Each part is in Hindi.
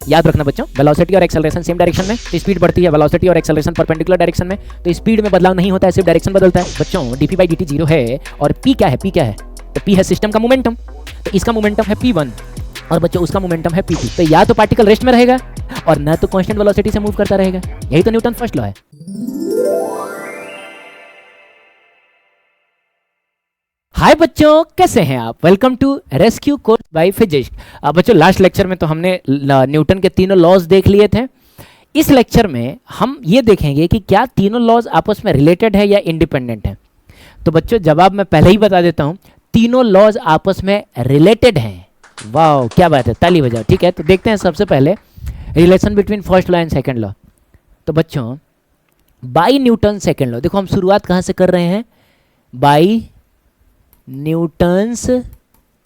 याद रखना बच्चों, वेलोसिटी और एक्सेलरेशन सेम डायरेक्शन में, तो स्पीड बढ़ती है। वेलोसिटी और एक्सेलरेशन परपेंडिकुलर डायरेक्शन में, तो स्पीड में बदलाव नहीं होता है, सिर्फ डायरेक्शन बदलता है। बच्चों dp/dt 0 है और p क्या है? p क्या है? तो p है सिस्टम का मोमेंटम, तो इसका मोमेंटम है p1 और बच्चों उसका मोमेंटम है p2। तो या तो पार्टिकल रेस्ट में रहेगा और ना तो कांस्टेंट वेलोसिटी से मूव करता रहेगा। यही तो न्यूटन फर्स्ट लॉ है। हाय बच्चों, कैसे हैं आप? Welcome to rescue course by physics. बच्चों लास्ट लेक्चर में तो हमने न्यूटन के तीनों लॉज देख लिए थे। इस लेक्चर में हम ये देखेंगे कि क्या तीनों लॉज आपस में रिलेटेड है या इंडिपेंडेंट है। तो बच्चों जवाब मैं पहले ही बता देता हूँ, तीनों लॉज आपस में रिलेटेड हैं। वाह क्या बात है, ताली बजाओ। ठीक है, तो देखते हैं सबसे पहले relation between first law and second law. तो बच्चों बाई न्यूटन सेकेंड लॉ, देखो हम शुरुआत कहाँ से कर रहे हैं? बाई न्यूटन्स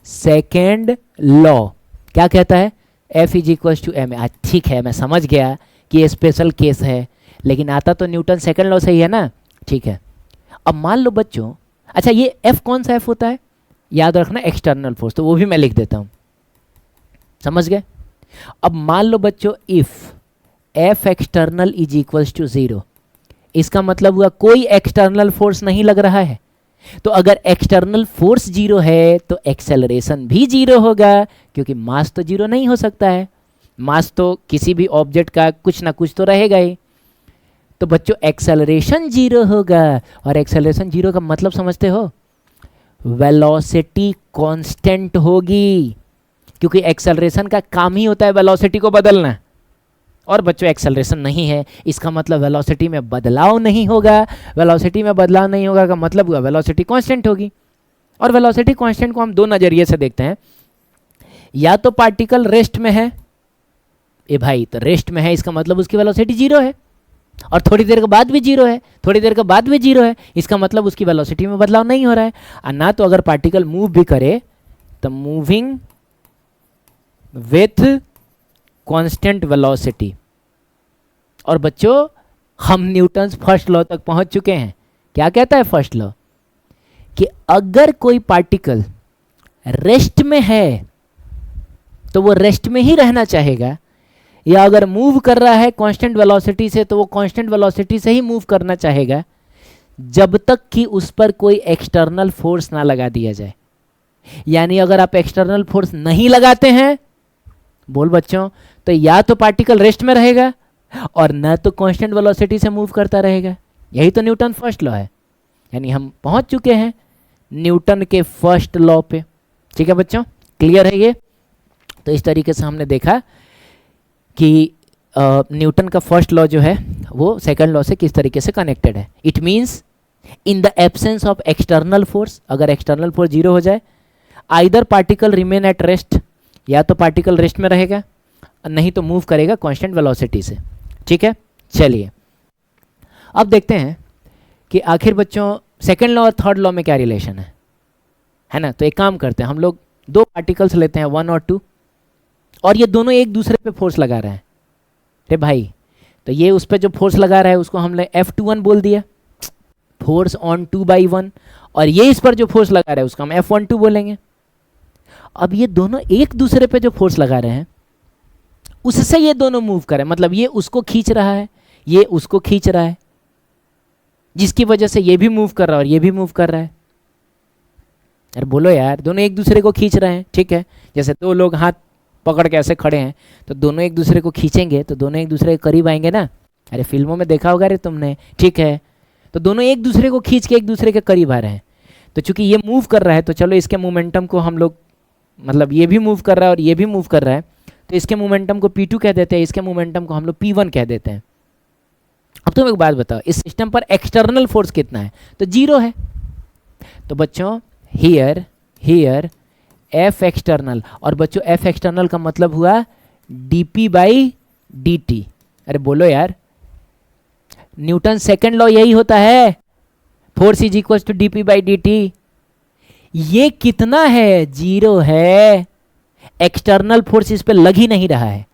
सेकेंड लॉ क्या कहता है? F = ma। ठीक है, मैं समझ गया कि ये स्पेशल केस है, लेकिन आता तो न्यूटन सेकेंड लॉ से ही है ना। ठीक है, अब मान लो बच्चों, अच्छा ये F कौन सा F होता है? याद रखना एक्सटर्नल फोर्स, तो वो भी मैं लिख देता हूँ, समझ गए? अब मान लो बच्चों इफ F एक्सटर्नल = 0, इसका मतलब हुआ कोई एक्सटर्नल फोर्स नहीं लग रहा है। तो अगर एक्सटर्नल फोर्स 0 है तो एक्सेलरेशन भी 0 होगा, क्योंकि मास तो 0 नहीं हो सकता है। मास तो किसी भी ऑब्जेक्ट का कुछ ना कुछ तो रहेगा ही। तो बच्चों एक्सेलरेशन 0 होगा, और एक्सेलरेशन 0 का मतलब समझते हो? वेलोसिटी कांस्टेंट होगी, क्योंकि एक्सेलरेशन का काम ही होता है वेलोसिटी को बदलना। और बच्चों एक्सेलरेशन नहीं है, इसका मतलब वेलोसिटी में बदलाव नहीं होगा। वेलोसिटी में बदलाव नहीं होगा का मतलब हुआ वेलोसिटी कांस्टेंट होगी। और वेलोसिटी कांस्टेंट को हम दो नज़रिए से देखते हैं, या तो पार्टिकल रेस्ट में है, ए भाई तो रेस्ट में है, इसका मतलब उसकी वेलोसिटी 0 है, और थोड़ी देर के बाद भी 0 है, थोड़ी देर के बाद भी 0 है, इसका मतलब उसकी वेलोसिटी में बदलाव नहीं हो रहा है। और ना तो अगर पार्टिकल मूव भी करे तो मूविंग विथ कांस्टेंट वेलोसिटी। और बच्चों हम न्यूटन्स फर्स्ट लॉ तक पहुंच चुके हैं। क्या कहता है फर्स्ट लॉ? कि अगर कोई पार्टिकल रेस्ट में है तो वो रेस्ट में ही रहना चाहेगा, या अगर मूव कर रहा है कांस्टेंट वेलोसिटी से तो वो कांस्टेंट वेलोसिटी से ही मूव करना चाहेगा, जब तक कि उस पर कोई एक्सटर्नल फोर्स ना लगा दिया जाए। यानी अगर आप एक्सटर्नल फोर्स नहीं लगाते हैं, बोल बच्चों, तो या तो पार्टिकल रेस्ट में रहेगा और न तो कांस्टेंट वेलोसिटी से मूव करता रहेगा। यही तो न्यूटन फर्स्ट लॉ है। यानी हम पहुंच चुके हैं न्यूटन के फर्स्ट लॉ पे। ठीक है बच्चों, क्लियर है ये? तो इस तरीके से हमने देखा कि न्यूटन का फर्स्ट लॉ जो है वो सेकंड लॉ से किस तरीके से कनेक्टेड है। It means in the absence of external force, अगर एक्सटर्नल फोर्स 0 हो जाए, either particle remain at rest, या तो पार्टिकल रेस्ट में रहेगा, नहीं तो मूव करेगा कांस्टेंट वेलोसिटी से। ठीक है, चलिए अब देखते हैं कि आखिर बच्चों सेकंड लॉ और थर्ड लॉ में क्या रिलेशन है ना। तो एक काम करते हैं, हम लोग दो पार्टिकल्स लेते हैं 1 और 2, और ये दोनों एक दूसरे पे फोर्स लगा रहे हैं। अरे भाई, तो ये उस पर जो फोर्स लगा रहा है उसको हमने F21 बोल दिया, फोर्स ऑन 2/1, और ये इस पर जो फोर्स लगा रहा है उसको हम F12 बोलेंगे। अब ये दोनों एक दूसरे पे जो फोर्स लगा रहे हैं उससे ये दोनों मूव कर रहे हैं, मतलब ये उसको खींच रहा है, ये उसको खींच रहा है, जिसकी वजह से ये भी मूव कर रहा है और ये भी मूव कर रहा है। अरे बोलो यार, दोनों एक दूसरे को खींच रहे हैं। ठीक है, जैसे दो लोग हाथ पकड़ के ऐसे खड़े हैं तो दोनों एक दूसरे को खींचेंगे तो दोनों एक दूसरे के करीब आएंगे ना। अरे फिल्मों में देखा होगा रे तुमने। ठीक है, तो दोनों एक दूसरे को खींच के एक दूसरे के करीब आ रहे हैं। तो चूंकि ये मूव कर रहा है तो चलो इसके मोमेंटम को हम लोग, मतलब ये भी मूव कर रहा है और ये भी मूव कर रहा है, तो इसके मोमेंटम को P2 कह देते हैं, इसके मोमेंटम को हम लोग P1 कह देते हैं। अब तुम एक बात बताओ, इस सिस्टम पर एक्सटर्नल फोर्स कितना है? तो 0 है। तो बच्चों हियर F एक्सटर्नल, और बच्चों F एक्सटर्नल का मतलब हुआ dp/dt। अरे बोलो यार, न्यूटन सेकंड लॉ यही होता है, फोर्स = dp/dt। ये कितना है? 0 है। एक्सटर्नल फोर्स इस पे लग ही नहीं रहा है।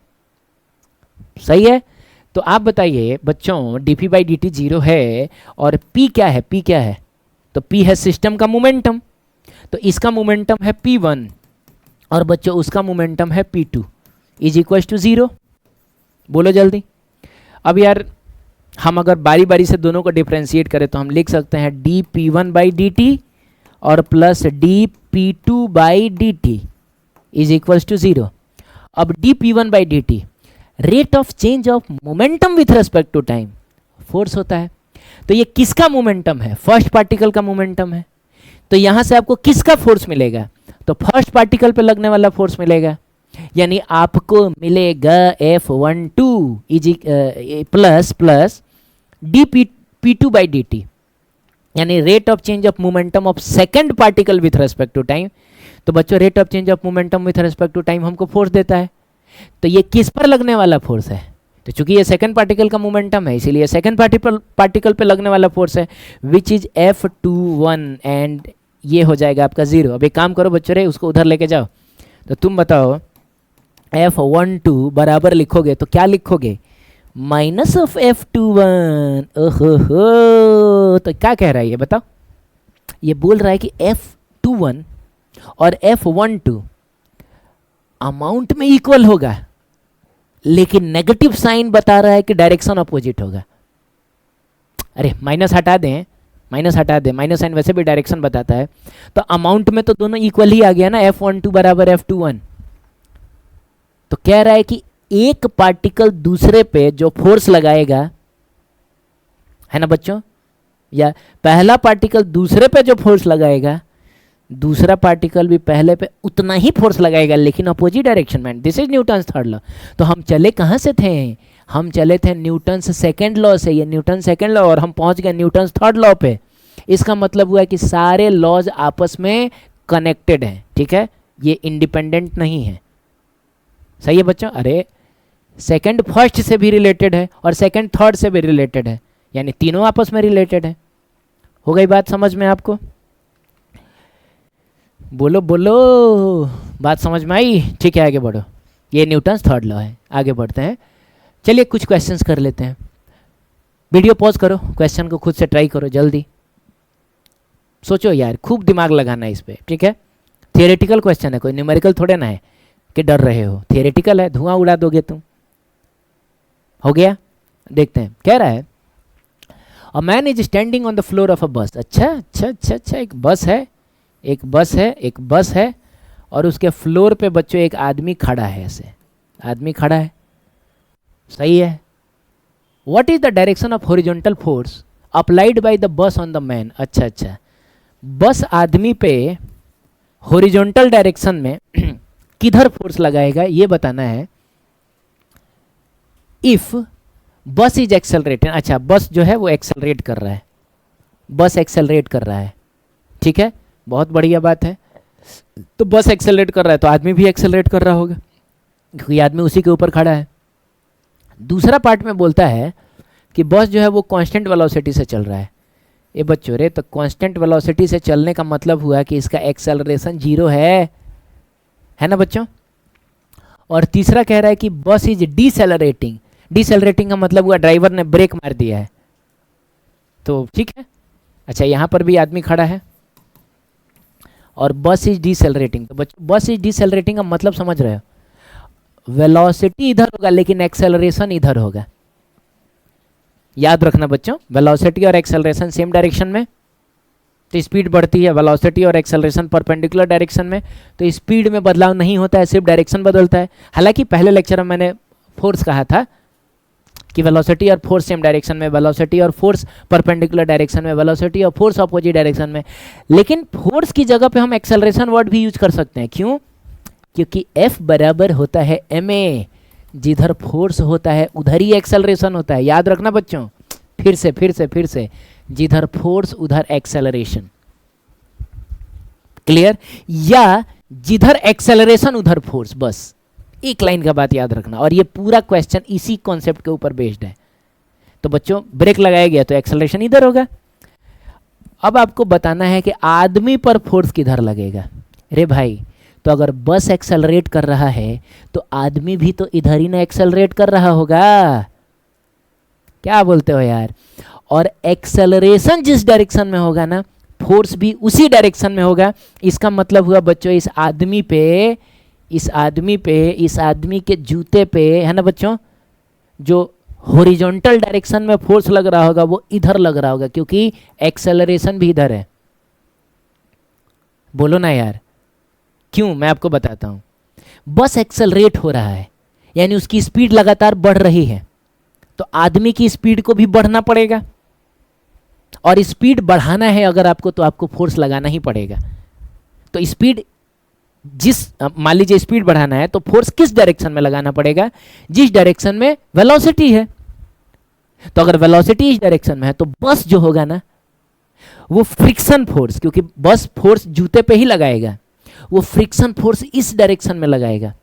सही है? तो आप बताइए बच्चों, dp/dt 0 है और p क्या है? p क्या है? तो p है सिस्टम का मोमेंटम, तो इसका मोमेंटम है P1 और बच्चों उसका मोमेंटम है P2 = 0। बोलो जल्दी। अब यार हम अगर बारी बारी से दोनों को डिफ्रेंशिएट करें तो हम लिख सकते हैं D P one by D T और plus D P two by D T is equals to 0। अब D P one by D T rate of change of momentum with respect to time, force होता है। तो ये किसका मोमेंटम है? फर्स्ट पार्टिकल का मोमेंटम है। तो यहां से आपको किसका फोर्स मिलेगा? तो फर्स्ट पार्टिकल पे लगने वाला फोर्स मिलेगा, यानी आपको मिलेगा F12 is plus D P two by D T, यानी rate of change of momentum of second particle with respect to time. तो बच्चों rate of change of momentum with respect to time हमको फोर्स देता है। तो ये किस पर लगने वाला फोर्स है? तो चूंकि ये सेकंड पार्टिकल का मोमेंटम है इसीलिए सेकंड पार्टिकल पे लगने वाला फोर्स है विच इज F21 एंड ये हो जाएगा आपका 0। अब एक काम करो बच्चों रे, उसको उधर लेके जाओ। तो तुम बताओ F12 बराबर लिखोगे तो क्या लिखोगे? Minus of F21। ओहो, तो क्या कह रहा है ये बताओ? ये बोल रहा है कि F21 और F12 अमाउंट में इक्वल होगा, लेकिन नेगेटिव साइन बता रहा है कि डायरेक्शन अपोजिट होगा। अरे माइनस हटा दें, माइनस हटा दें, माइनस साइन वैसे भी डायरेक्शन बताता है। तो अमाउंट में तो दोनों इक्वल ही आ गया ना, F12 बराबर F21। तो कह रहा है कि एक पार्टिकल दूसरे पे जो फोर्स लगाएगा, है ना बच्चों, या पहला पार्टिकल दूसरे पे जो फोर्स लगाएगा, दूसरा पार्टिकल भी पहले पे उतना ही फोर्स लगाएगा लेकिन अपोजिट डायरेक्शन में। This is Newton's third law. तो हम चले कहाँ से थे? हम चले थे न्यूटन्स सेकेंड लॉ से। ये न्यूटन सेकेंड लॉ और हम पहुंच गए न्यूटन्स थर्ड लॉ पे। इसका मतलब हुआ कि सारे लॉज आपस में कनेक्टेड हैं, ठीक है, ये इंडिपेंडेंट नहीं है। सही है बच्चों? अरे सेकेंड फर्स्ट से भी रिलेटेड है और सेकेंड थर्ड से भी रिलेटेड है, यानी तीनों आपस में रिलेटेड है। हो गई बात समझ में आपको? बोलो बोलो, बात समझ में आई? ठीक है आगे बढ़ो। ये न्यूटन्स थर्ड लॉ है। आगे बढ़ते हैं, चलिए कुछ क्वेश्चंस कर लेते हैं। वीडियो पॉज करो, क्वेश्चन को खुद से ट्राई करो, जल्दी सोचो यार, खूब दिमाग लगाना है इस पर, ठीक है। थियोरेटिकल क्वेश्चन है, कोई न्यूमेरिकल थोड़े ना है कि डर रहे हो, थियोरेटिकल है, धुआं उड़ा दोगे तुम। हो गया, देखते हैं। कह रहा है a man is standing on the floor of a बस। अच्छा अच्छा अच्छा अच्छा, एक बस है, एक बस है, एक बस है और उसके फ्लोर पे बच्चों एक आदमी खड़ा है। ऐसे आदमी खड़ा है, सही है। What is the direction of horizontal force applied by the bus on the man. अच्छा अच्छा, बस आदमी पे हॉरिजॉन्टल डायरेक्शन में किधर फोर्स लगाएगा ये बताना है। इफ बस इज एक्सेलरेटिंग, अच्छा बस जो है वो एक्सेलरेट कर रहा है, बस एक्सेलरेट कर रहा है, ठीक है, बहुत बढ़िया बात है। तो बस एक्सेलरेट कर रहा है तो आदमी भी एक्सेलरेट कर रहा होगा क्योंकि आदमी उसी के ऊपर खड़ा है। दूसरा पार्ट में बोलता है कि बस जो है वो कांस्टेंट वेलोसिटी से चल रहा है। ये बच्चों रे, तो कांस्टेंट वेलोसिटी से चलने का मतलब हुआ कि इसका एक्सेलरेशन 0 है ना बच्चों। और तीसरा कह रहा है कि बस इज डिसेलरेटिंग। डिसेलरेटिंग का मतलब हुआ ड्राइवर ने ब्रेक मार दिया है, तो ठीक है। अच्छा, यहाँ पर भी आदमी खड़ा है और बस इज डिसेलरेटिंग। तो बच्चों बस इज डिसेलरेटिंग का मतलब समझ रहे हो, वेलोसिटी इधर होगा लेकिन एक्सेलरेशन इधर होगा। याद रखना बच्चों, वेलोसिटी और एक्सेलरेशन सेम डायरेक्शन में, तो स्पीड बढ़ती है, वेलोसिटी और एक्सेलरेशन परपेंडिकुलर डायरेक्शन में, तो स्पीड में बदलाव नहीं होता है, सिर्फ डायरेक्शन बदलता है। हालांकि पहले लेक्चर में मैंने फोर्स कहा था कि वेलोसिटी और फोर्स सेम डायरेक्शन में, वेलोसिटी और फोर्स परपेंडिकुलर डायरेक्शन में, वेलोसिटी और फोर्स अपोजिट डायरेक्शन में। लेकिन फोर्स की जगह पे हम एक्सेलरेशन वर्ड भी यूज कर सकते हैं। क्यों? क्योंकि F बराबर होता है ma, जिधर फोर्स होता है उधर ही एक्सेलरेशन होता है। याद रखना बच्चों, फिर से जिधर फोर्स उधर एक्सेलरेशन, क्लियर, या जिधर एक्सेलरेशन उधर फोर्स, बस एक लाइन का बात याद रखना। और ये पूरा क्वेश्चन इसी कॉन्सेप्ट के ऊपर बेस्ड है। तो बच्चों ब्रेक लगाया गया तो एक्सेलरेशन इधर होगा। अब आपको बताना है कि आदमी पर फोर्स किधर लगेगा। रे भाई, तो अगर बस एक्सेलरेट कर रहा है तो आदमी भी तो इधर ही ना एक्सेलरेट कर रहा होगा। क्या बोलते हो यार? और एक्सेलरेशन जिस डायरेक्शन में होगा ना, फोर्स भी उसी डायरेक्शन में होगा। इसका मतलब हुआ बच्चों इस आदमी के जूते पे, है ना बच्चों, जो हॉरिजॉन्टल डायरेक्शन में फोर्स लग रहा होगा वो इधर लग रहा होगा, क्योंकि एक्सेलरेशन भी इधर है। बोलो ना यार, क्यों? मैं आपको बताता हूं। बस एक्सेलरेट हो रहा है, यानी उसकी स्पीड लगातार बढ़ रही है, तो आदमी की स्पीड को भी बढ़ना पड़ेगा, और स्पीड बढ़ाना है अगर आपको, तो आपको फोर्स लगाना ही पड़ेगा। तो स्पीड मान लीजिए स्पीड बढ़ाना है तो फोर्स किस डायरेक्शन में लगाना पड़ेगा? जिस डायरेक्शन में वेलोसिटी है। तो अगर वेलोसिटी इस डायरेक्शन में है तो बस जो होगा ना, वो फ्रिक्शन फोर्स, क्योंकि बस फोर्स जूते पे ही लगाएगा, वो फ्रिक्शन फोर्स इस डायरेक्शन में लगाएगा,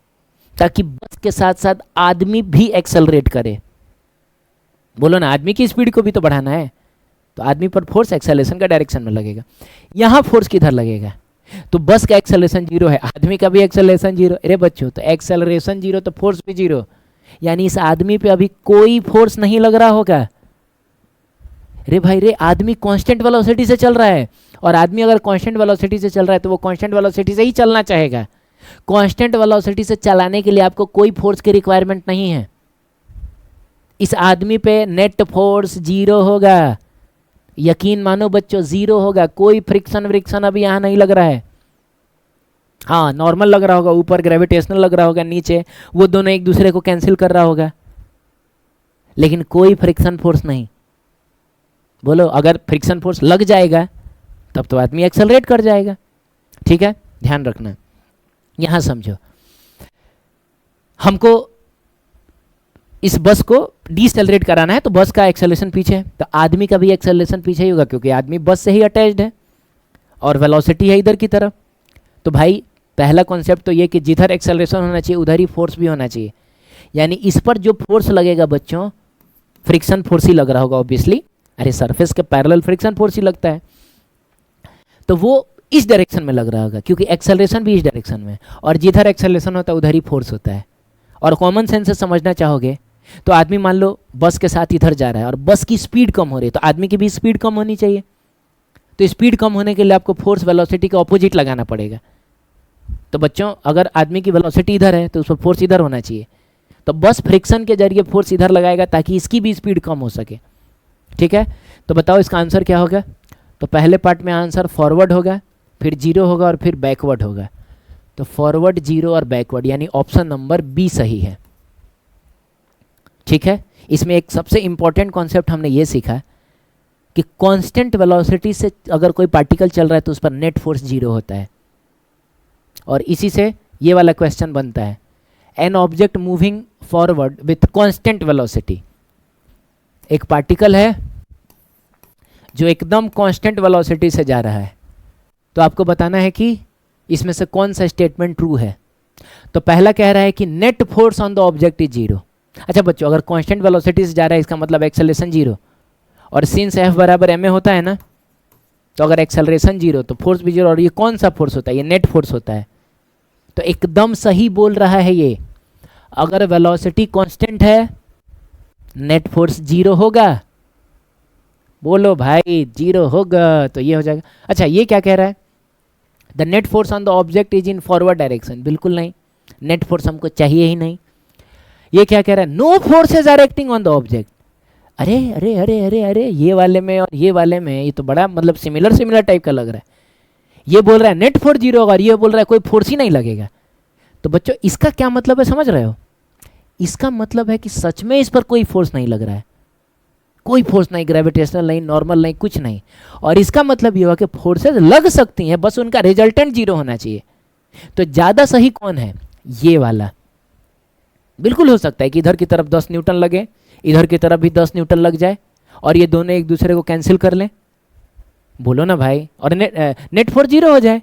ताकि बस के साथ साथ आदमी भी एक्सेलरेट करे। बोलो ना, आदमी की स्पीड को भी तो बढ़ाना है, तो आदमी पर फोर्स एक्सेलरेशन का डायरेक्शन में लगेगा। यहाँ फोर्स किधर लगेगा? तो बस का एक्सेलरेशन जीरो है, आदमी का भी एक्सेलरेशन जीरो। अरे बच्चों, तो एक्सेलरेशन जीरो तो फोर्स भी जीरो, यानी इस आदमी पे अभी कोई फोर्स नहीं लग रहा होगा। रे भाई रे, आदमी कांस्टेंट वेलोसिटी से चल रहा है, और आदमी अगर कांस्टेंट वेलोसिटी से चल रहा है तो वो कांस्टेंट वेलोसिटी से ही चलना चाहेगा। कांस्टेंट वेलोसिटी से चलाने के लिए आपको कोई फोर्स की रिक्वायरमेंट नहीं है। इस आदमी पे नेट फोर्स जीरो होगा, यकीन मानो बच्चों, जीरो होगा। कोई फ्रिक्शन व्रिक्शन अभी यहाँ नहीं लग रहा है। हाँ, नॉर्मल लग रहा होगा, ऊपर ग्रेविटेशनल लग रहा होगा, नीचे वो दोनों एक दूसरे को कैंसिल कर रहा होगा, लेकिन कोई फ्रिक्शन फोर्स नहीं। बोलो, अगर फ्रिक्शन फोर्स लग जाएगा तब तो आदमी एक्सेलरेट कर जाएगा। ठीक है, ध्यान रखना। यहां समझो, हमको इस बस को डीसेलरेट कराना है, तो बस का एक्सेलरेशन पीछे है, तो आदमी का भी एक्सेलरेशन पीछे ही होगा, क्योंकि आदमी बस से ही अटैच्ड है और वेलोसिटी है इधर की तरफ। तो भाई पहला कॉन्सेप्ट तो ये कि जिधर एक्सेलरेशन होना चाहिए उधर ही फोर्स भी होना चाहिए, यानी इस पर जो फोर्स लगेगा बच्चों, फ्रिक्शन फोर्स ही लग रहा होगा ऑब्वियसली। अरे सरफेस के पैरेलल फ्रिक्शन फोर्स ही लगता है, तो वो इस डायरेक्शन में लग रहा होगा, क्योंकि एक्सेलरेशन भी इस डायरेक्शन में, और जिधर एक्सेलरेशन होता है उधर ही फोर्स होता है। और कॉमन सेंस से समझना चाहोगे तो आदमी मान लो बस के साथ इधर जा रहा है और बस की स्पीड कम हो रही है, तो आदमी की भी स्पीड कम होनी चाहिए। तो स्पीड कम होने के लिए आपको फोर्स वेलोसिटी के ऑपोजिट लगाना पड़ेगा। तो बच्चों, अगर आदमी की वेलोसिटी इधर है तो उस पर फोर्स इधर होना चाहिए, तो बस फ्रिक्शन के जरिए फोर्स इधर लगाएगा ताकि इसकी भी स्पीड कम हो सके। ठीक है, तो बताओ इसका आंसर क्या होगा? तो पहले पार्ट में आंसर फॉरवर्ड होगा, फिर जीरो होगा और फिर बैकवर्ड होगा। तो फॉरवर्ड, जीरो और बैकवर्ड, यानी ऑप्शन नंबर बी सही है। ठीक है, इसमें एक सबसे इंपॉर्टेंट कॉन्सेप्ट हमने ये सीखा कि कांस्टेंट वेलोसिटी से अगर कोई पार्टिकल चल रहा है तो उस पर नेट फोर्स जीरो होता है, और इसी से ये वाला क्वेश्चन बनता है, an object moving forward with constant velocity. एक पार्टिकल है जो एकदम कांस्टेंट वेलोसिटी से जा रहा है, तो आपको बताना है कि इसमें से कौन सा स्टेटमेंट ट्रू है। तो पहला कह रहा है कि net force on the object is zero. अच्छा बच्चों, अगर कांस्टेंट वेलोसिटी से जा रहा है इसका मतलब एक्सेलरेशन जीरो, और सिंस एफ बराबर एम ए होता है ना, तो अगर एक्सेलरेशन जीरो तो फोर्स भी जीरो, और ये कौन सा फोर्स होता है? ये नेट फोर्स होता है। तो एकदम सही बोल रहा है ये। अगर वेलोसिटी कांस्टेंट है, नेट फोर्स जीरो होगा। बोलो भाई, जीरो होगा तो ये हो जाएगा। अच्छा, ये क्या कह रहा है? The net force on the object is in forward direction. बिल्कुल नहीं, नेट फोर्स हमको चाहिए ही नहीं। ये क्या कह रहा है? No forces are acting on the object. अरे अरे अरे अरे अरे, ये वाले में और ये वाले में ये तो बड़ा मतलब सिमिलर टाइप का लग रहा है। ये बोल रहा है नेट फोर्स जीरो होगा और ये बोल रहा है कोई फोर्स ही नहीं लगेगा। तो बच्चों, इसका क्या मतलब है समझ रहे हो? इसका मतलब है कि सच में इस पर कोई फोर्स नहीं लग रहा है, कोई फोर्स नहीं, ग्रेविटेशनल नहीं, नॉर्मल नहीं, कुछ नहीं। और इसका मतलब ये हुआ कि फोर्सेज लग सकती हैं, बस उनका रिजल्टेंट जीरो होना चाहिए। तो ज़्यादा सही कौन है? ये वाला। बिल्कुल हो सकता है कि इधर की तरफ 10 न्यूटन लगे, इधर की तरफ भी 10 न्यूटन लग जाए, और ये दोनों एक दूसरे को कैंसिल कर लें। बोलो ना भाई, और नेट फोर्स जीरो हो जाए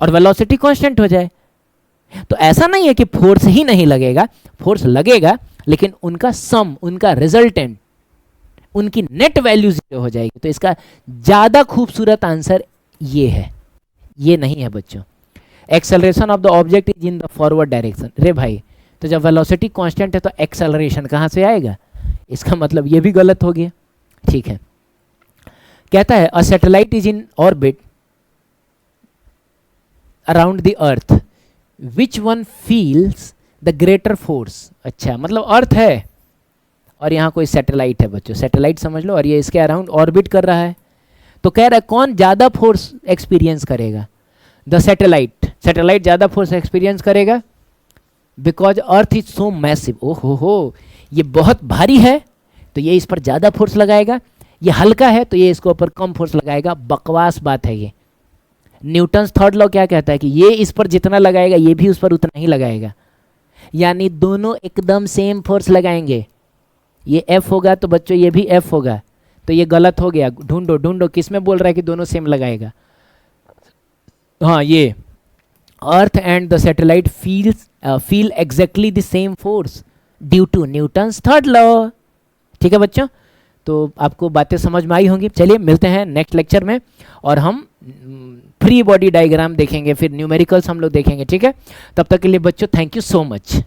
और वेलोसिटी कांस्टेंट हो जाए। तो ऐसा नहीं है कि फोर्स ही नहीं लगेगा, फोर्स लगेगा, लेकिन उनका सम, उनका रिजल्टेंट, उनकी नेट वैल्यू जीरो हो जाएगी। तो इसका ज़्यादा खूबसूरत आंसर ये है, ये नहीं है बच्चों। Acceleration of the object is in the forward direction. रे भाई, तो जब वेलोसिटी कांस्टेंट है तो एक्सेलरेशन कहाँ से आएगा? इसका मतलब ये भी गलत हो गया। ठीक है, कहता है a satellite is in orbit around the earth, which one feels the greater force. अच्छा, मतलब अर्थ है और यहाँ कोई सैटेलाइट है बच्चों, सैटेलाइट समझ लो, और ये इसके अराउंड ऑर्बिट कर रहा है। तो कह रहा है कौन ज़्यादा फोर्स एक्सपीरियंस करेगा? द सैटेलाइट, सैटेलाइट ज़्यादा फोर्स एक्सपीरियंस करेगा because earth is so massive. ओ हो, ये बहुत भारी है तो ये इस पर ज़्यादा फोर्स लगाएगा, ये हल्का है तो ये इसके ऊपर कम फोर्स लगाएगा। बकवास बात है ये। न्यूटन्स थर्ड लॉ क्या कहता है कि ये इस पर जितना लगाएगा ये भी उस पर उतना ही लगाएगा, यानी दोनों एकदम सेम फोर्स लगाएंगे। ये F होगा तो बच्चों ये भी F होगा, तो ये गलत हो गया। ढूंढो ढूंढो किस में बोल रहा है कि दोनों सेम लगाएगा। हाँ, ये earth and the satellite feel exactly the same force due to Newton's third law. ठीक है बच्चों, तो आपको बातें समझ में आई होंगी। चलिए मिलते हैं नेक्स्ट लेक्चर में, और हम फ्री बॉडी डायग्राम देखेंगे, फिर न्यूमेरिकल्स हम लोग देखेंगे। ठीक है, तब तक के लिए बच्चों थैंक यू सो मच।